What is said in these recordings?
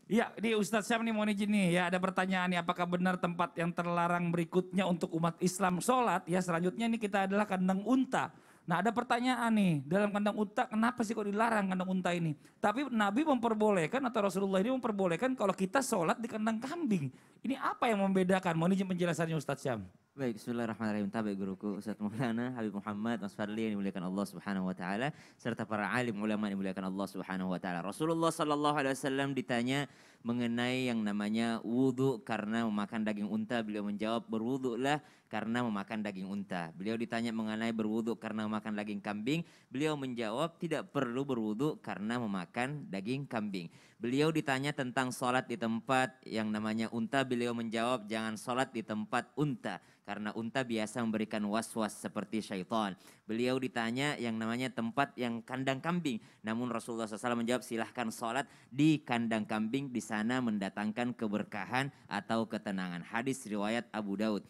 Iya, di Ustadz Syam nih mau izin nih ya, ada pertanyaan nih, apakah benar tempat yang terlarang berikutnya untuk umat Islam sholat ya selanjutnya nih kita adalah kandang unta. Nah ada pertanyaan nih, dalam kandang unta kenapa sih kok dilarang kandang unta ini? Tapi Nabi memperbolehkan atau Rasulullah ini memperbolehkan kalau kita sholat di kandang kambing. Ini apa yang membedakan? Mau izin penjelasannya Ustadz Syam. Baik, bismillahirrahmanirrahim. Tabi guruku Ustaz Maulana Habib Muhammad Mas Fadli yang dimuliakan Allah Subhanahu wa taala serta para alim ulama yang dimuliakan Allah Subhanahu wa taala. Rasulullah sallallahu alaihi wasallam ditanya mengenai yang namanya wudu karena memakan daging unta, beliau menjawab berwudulah karena memakan daging unta. Beliau ditanya mengenai berwudu karena memakan daging kambing, beliau menjawab tidak perlu berwudu karena memakan daging kambing. Beliau ditanya tentang sholat di tempat yang namanya unta, beliau menjawab jangan sholat di tempat unta karena unta biasa memberikan was-was seperti syaitan. Beliau ditanya yang namanya tempat yang kandang kambing. Namun Rasulullah SAW menjawab silahkan sholat di kandang kambing. Di sana mendatangkan keberkahan atau ketenangan. Hadis riwayat Abu Daud.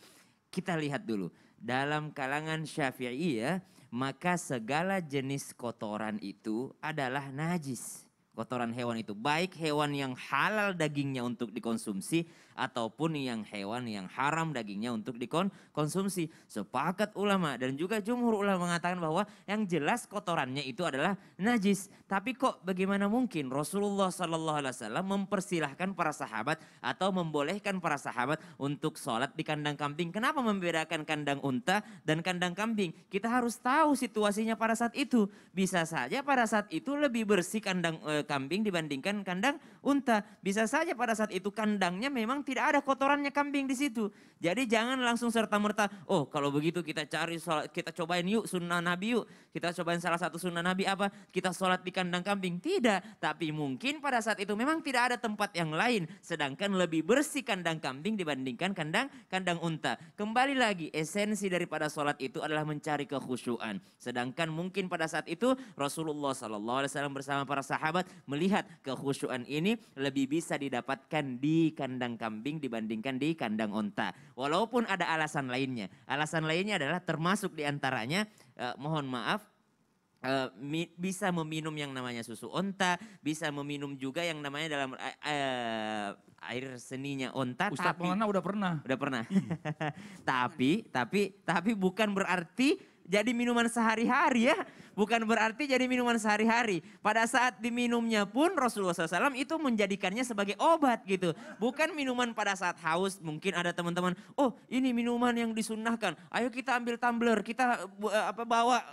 Kita lihat dulu. Dalam kalangan Syafi'iyah maka segala jenis kotoran itu adalah najis. Kotoran hewan itu baik hewan yang halal dagingnya untuk dikonsumsi ataupun yang hewan yang haram dagingnya untuk dikonsumsi. Sepakat ulama dan juga jumhur ulama mengatakan bahwa yang jelas kotorannya itu adalah najis. Tapi kok bagaimana mungkin Rasulullah Sallallahu Alaihi Wasallam mempersilahkan para sahabat atau membolehkan para sahabat untuk sholat di kandang kambing? Kenapa membedakan kandang unta dan kandang kambing? Kita harus tahu situasinya pada saat itu. Bisa saja pada saat itu lebih bersih kandang kambing dibandingkan kandang unta. Bisa saja pada saat itu kandangnya memang tidak ada kotorannya kambing di situ. Jadi jangan langsung serta-merta, oh kalau begitu kita cari sholat, kita cobain yuk sunnah Nabi yuk. Kita cobain salah satu sunnah Nabi apa? Kita sholat di kandang kambing. Tidak, tapi mungkin pada saat itu memang tidak ada tempat yang lain. Sedangkan lebih bersih kandang kambing dibandingkan kandang unta. Kembali lagi, esensi daripada sholat itu adalah mencari kekhusyuan. Sedangkan mungkin pada saat itu Rasulullah SAW bersama para sahabat melihat kekhusyuan ini lebih bisa didapatkan di kandang kambing dibandingkan di kandang onta. Walaupun ada alasan lainnya. Alasan lainnya adalah termasuk diantaranya, mohon maaf, bisa meminum yang namanya susu onta, bisa meminum juga yang namanya dalam air seninya onta. Ustadz Tapi Maulana udah pernah. udah pernah. Tapi bukan berarti jadi minuman sehari-hari ya. Bukan berarti jadi minuman sehari-hari. Pada saat diminumnya pun Rasulullah SAW itu menjadikannya sebagai obat gitu. Bukan minuman pada saat haus. Mungkin ada teman-teman, oh ini minuman yang disunnahkan. Ayo kita ambil tumbler, kita bawa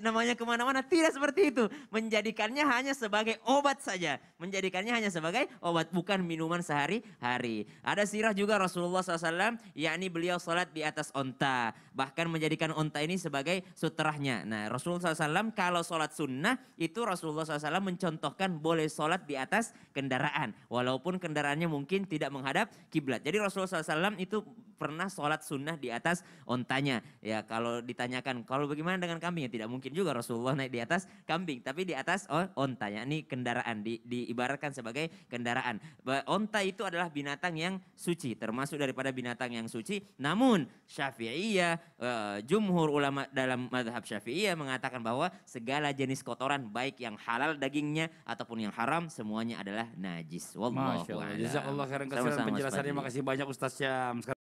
namanya kemana-mana. Tidak seperti itu. Menjadikannya hanya sebagai obat saja. Menjadikannya hanya sebagai obat, bukan minuman sehari-hari. Ada sirah juga Rasulullah SAW, yakni beliau sholat di atas onta. Bahkan menjadikan onta ini sebagai sutrahnya. Nah Rasulullah SAW kalau sholat sunnah itu Rasulullah SAW mencontohkan boleh sholat di atas kendaraan. Walaupun kendaraannya mungkin tidak menghadap kiblat. Jadi Rasulullah SAW itu pernah sholat sunnah di atas ontanya. Ya kalau ditanyakan kalau bagaimana dengan kambing ya tidak mungkin juga Rasulullah naik di atas kambing. Tapi di atas onta, yakni kendaraan. Diibaratkan sebagai kendaraan. Onta itu adalah binatang yang suci. Termasuk daripada binatang yang suci. Namun Syafi'iyah, jumhur ulama dalam mazhab Syafi'iyah mengatakan bahwa segala jenis kotoran baik yang halal dagingnya ataupun yang haram semuanya adalah najis. Wallahu Masya Allah. a'lam. Jazakallah khairan kasihan Sama-sama Mas penjelasannya. Fadli. Makasih banyak Ustadz Syam.